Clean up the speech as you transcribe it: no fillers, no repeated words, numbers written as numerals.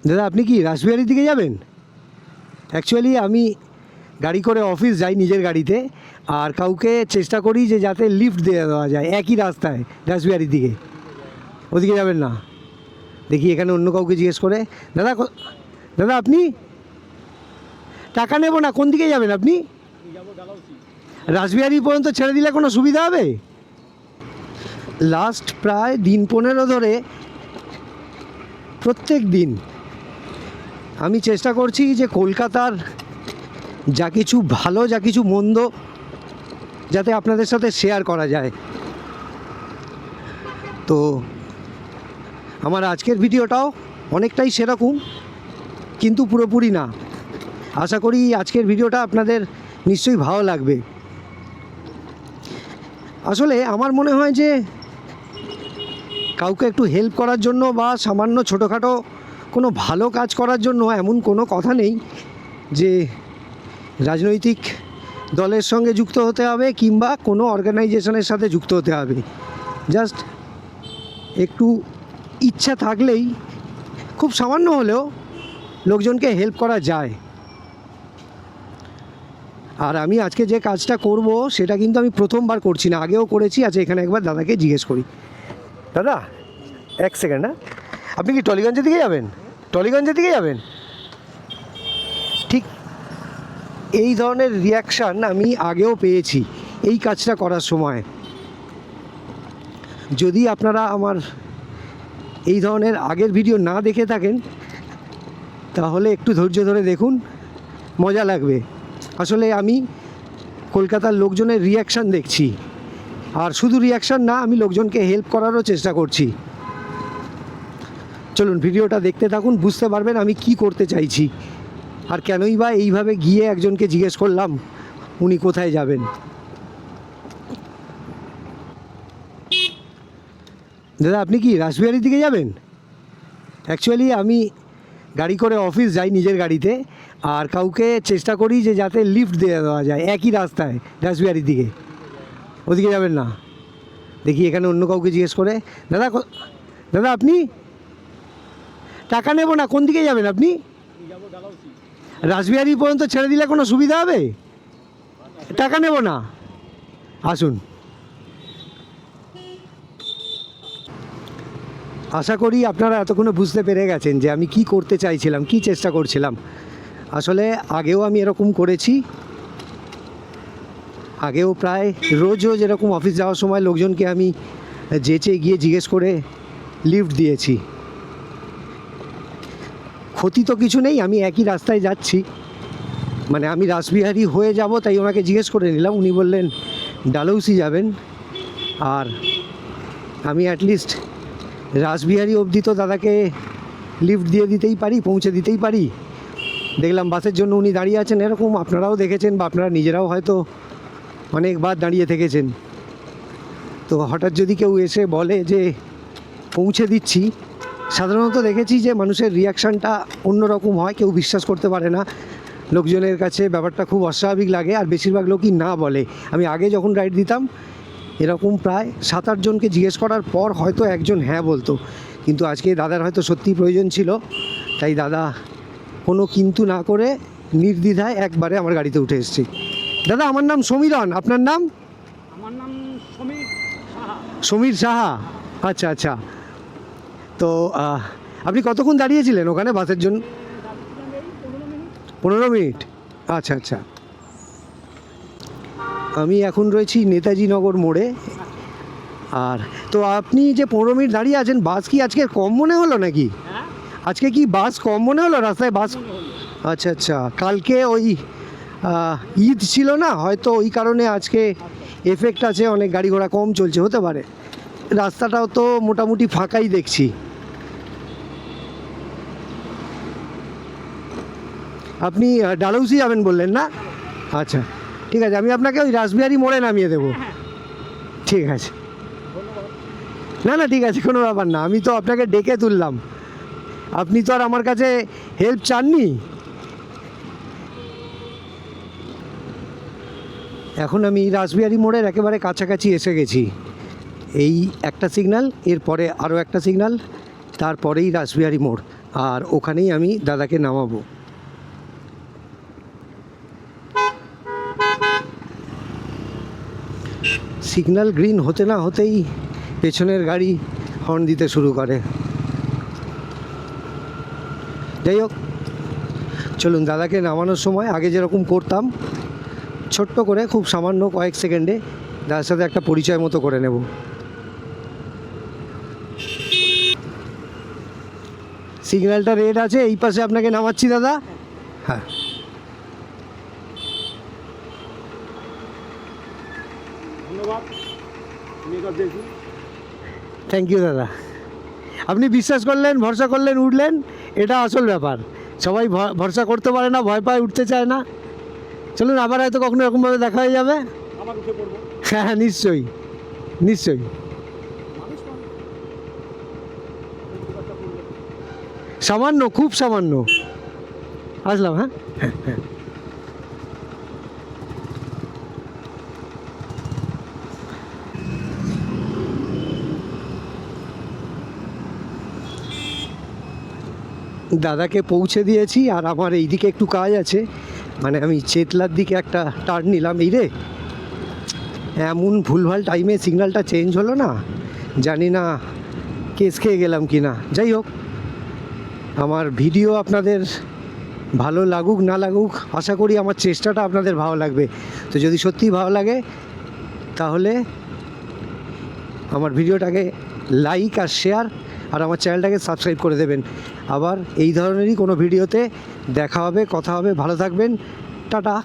দাদা আপনি কি রাসবিহারির দিকে যাবেন? অ্যাকচুয়ালি আমি গাড়ি করে অফিস যাই নিজের গাড়িতে, আর কাউকে চেষ্টা করি যে যাতে লিফট দিয়ে দেওয়া যায় একই রাস্তায় রাসবিহারির দিকে। ওদিকে যাবেন না? দেখি এখানে অন্য কাউকে জিজ্ঞেস করে। দাদা দাদা আপনি টাকা নেব না, কোন দিকে যাবেন আপনি? রাসবিহারি পর্যন্ত ছেড়ে দিলে কোনো সুবিধা হবে? লাস্ট প্রায় দিন 15 ধরে প্রত্যেক দিন আমি চেষ্টা করছি যে কলকাতার যা কিছু ভালো যা কিছু মন্দ যাতে আপনাদের সাথে শেয়ার করা যায়। তো আমার আজকের ভিডিওটাও অনেকটাই সেরকম, কিন্তু পুরোপুরি না। আশা করি আজকের ভিডিওটা আপনাদের নিশ্চয়ই ভালো লাগবে। আসলে আমার মনে হয় যে কাউকে একটু হেল্প করার জন্য বা সামান্য ছোটোখাটো কোনো ভালো কাজ করার জন্য এমন কোনো কথা নেই যে রাজনৈতিক দলের সঙ্গে যুক্ত হতে হবে কিংবা কোনো অর্গানাইজেশনের সাথে যুক্ত হতে হবে। জাস্ট একটু ইচ্ছা থাকলেই খুব সামান্য হলেও লোকজনকে হেল্প করা যায়। আর আমি আজকে যে কাজটা করব সেটা কিন্তু আমি প্রথমবার করছি না, আগেও করেছি। আচ্ছা এখানে একবার দাদাকে জিজ্ঞেস করি। দাদা এক সেকেন্ড, হ্যাঁ, আপনি কি টলিগঞ্জের দিকে যাবেন? টলিগঞ্জের দিকে যাবেন? ঠিক এই ধরনের রিয়াকশান আমি আগেও পেয়েছি এই কাজটা করার সময়। যদি আপনারা আমার এই ধরনের আগের ভিডিও না দেখে থাকেন তাহলে একটু ধৈর্য ধরে দেখুন, মজা লাগবে। আসলে আমি কলকাতার লোকজনের রিয়াকশান দেখছি, আর শুধু রিয়াকশান না, আমি লোকজনকে হেল্প করারও চেষ্টা করছি। চলুন ভিডিওটা দেখতে থাকুন, বুঝতে পারবেন আমি কি করতে চাইছি আর কেনই বা এইভাবে গিয়ে একজনকে জিজ্ঞেস করলাম উনি কোথায় যাবেন। দাদা আপনি কি রাসবিহারির দিকে যাবেন? অ্যাকচুয়ালি আমি গাড়ি করে অফিস যাই নিজের গাড়িতে, আর কাউকে চেষ্টা করি যে যাতে লিফট দিয়ে দেওয়া যায় একই রাস্তায় রাসবিহারির দিকে। ওদিকে যাবেন না? দেখি এখানে অন্য কাউকে জিজ্ঞেস করে। দাদা দাদা আপনি টাকা নেব না, কোন দিকে যাবেন আপনি? রাসবিহারি পর্যন্ত ছেড়ে দিলে কোনো সুবিধা হবে? টাকা নেব না, আসুন। আশা করি আপনারা এতক্ষণে বুঝতে পেরে গেছেন যে আমি কি করতে চাইছিলাম, কি চেষ্টা করছিলাম। আসলে আগেও আমি এরকম করেছি, আগেও প্রায় রোজ রোজ এরকম অফিস যাওয়ার সময় লোকজনকে আমি যেচে গিয়ে জিজ্ঞেস করে লিফট দিয়েছি। ক্ষতি তো কিছু নেই, আমি একই রাস্তায় যাচ্ছি, মানে আমি রাসবিহারি হয়ে যাব, তাই ওনাকে জিজ্ঞেস করে নিলাম। উনি বললেন ডালহৌসি যাবেন, আর আমি অ্যাটলিস্ট রাসবিহারি অবধি তো দাদাকে লিফট দিয়ে দিতেই পারি, পৌঁছে দিতেই পারি। দেখলাম বাসের জন্য উনি দাঁড়িয়ে আছেন, এরকম আপনারাও দেখেছেন বা আপনারা নিজেরাও হয়তো অনেকবার দাঁড়িয়ে থেকেছেন। তো হঠাৎ যদি কেউ এসে বলে যে পৌঁছে দিচ্ছি, সাধারণত দেখেছি যে মানুষের রিয়াকশানটা অন্যরকম হয়, কেউ বিশ্বাস করতে পারে না, লোকজনের কাছে ব্যাপারটা খুব অস্বাভাবিক লাগে, আর বেশিরভাগ লোকই না বলে। আমি আগে যখন রাইড দিতাম এরকম প্রায় 7-8 জনকে জিজ্ঞেস করার পর হয়তো একজন হ্যাঁ বলতো, কিন্তু আজকে দাদার হয়তো সত্যিই প্রয়োজন ছিল, তাই দাদা কোনো কিন্তু না করে নির্দ্বিধায় একবারে আমার গাড়িতে উঠে এসেছি। দাদা আমার নাম সমীরন, আপনার নাম? আমার নাম সমীর সাহা। সমীর সাহা, আচ্ছা আচ্ছা। তো আপনি কতক্ষণ দাঁড়িয়েছিলেন ওখানে বাসের জন্য? 15 মিনিট, আচ্ছা আচ্ছা। আমি এখন রয়েছি নেতাজি নগর মোড়ে। আর তো আপনি যে 15 মিনিট দাঁড়িয়ে আছেন, বাস কি আজকে কম মনে হলো নাকি? আজকে কি বাস কম মনে হলো রাস্তায়? বাস আচ্ছা আচ্ছা, কালকে ওই ঈদ ছিল না, হয়তো ওই কারণে আজকে এফেক্ট আছে, অনেক গাড়ি ঘোড়া কম চলছে, হতে পারে। রাস্তাটাও তো মোটামুটি ফাঁকাই দেখছি। আপনি ডালহৌসি যাবেন বললেন না? আচ্ছা ঠিক আছে, আমি আপনাকে ওই রাসবিহারি মোড়ে নামিয়ে দেবো। ঠিক আছে, না না ঠিক আছে, কোনো ব্যাপার না। আমি তো আপনাকে ডেকে তুললাম, আপনি তো আর আমার কাছে হেল্প চাননি। এখন আমি রাসবিহারি মোড়ের একেবারে কাছাকাছি এসে গেছি। এই একটা সিগন্যাল, এরপরে আরও একটা সিগন্যাল, তারপরেই রাসবিহারি মোড়। আর ওখানেই আমি দাদাকে নামাবো। সিগন্যাল গ্রিন হতে না হতেই পেছনের গাড়ি হর্ন দিতে শুরু করে। যাই হোক, চলুন দাদাকে নামানোর সময় আগে যেরকম করতাম ছোট্ট করে খুব সামান্য কয়েক সেকেন্ডে দাদার সাথে একটা পরিচয় মতো করে নেব। সিগন্যালটা রেড আছে, এই পাশে আপনাকে নামাচ্ছি দাদা। হ্যাঁ, ধন্যবাদ। আমি এবার দেখি। থ্যাংক ইউ দাদা। আপনি বিশ্বাস করলেন, ভরসা করলেন, উঠলেন, এটা আসল ব্যাপার। সবাই ভরসা করতে পারে না, ভয় পায়, উঠতে চায় না। চলুন আবার হয়তো কখনো এরকমভাবে দেখা হয়ে যাবে। আবার উঠে পড়বো। হ্যাঁ, নিশ্চয়ই নিশ্চয়ই। মানুষ মানুষ। সামান্য, খুব সামান্য। আসলাম। হ্যাঁ হ্যাঁ হ্যাঁ। দাদাকে পৌঁছে দিয়েছি, আর আমার এইদিকে একটু কাজ আছে। মানে আমি চেতলার দিকে একটা টার্ন নিলাম। এই রে, এমন ভুলভাল টাইমে সিগন্যালটা চেঞ্জ হলো না, জানি না কেস খেয়ে গেলাম কি না। যাই হোক, আমার ভিডিও আপনাদের ভালো লাগুক না লাগুক, আশা করি আমার চেষ্টাটা আপনাদের ভালো লাগবে। তো যদি সত্যিই ভালো লাগে তাহলে আমার ভিডিওটাকে লাইক আর শেয়ার আর আমার চ্যানেলটাকে সাবস্ক্রাইব করে দেবেন। আবার এই ধরনেরই কোনো ভিডিওতে দেখা হবে, কথা হবে। ভালো থাকবেন, টাটা।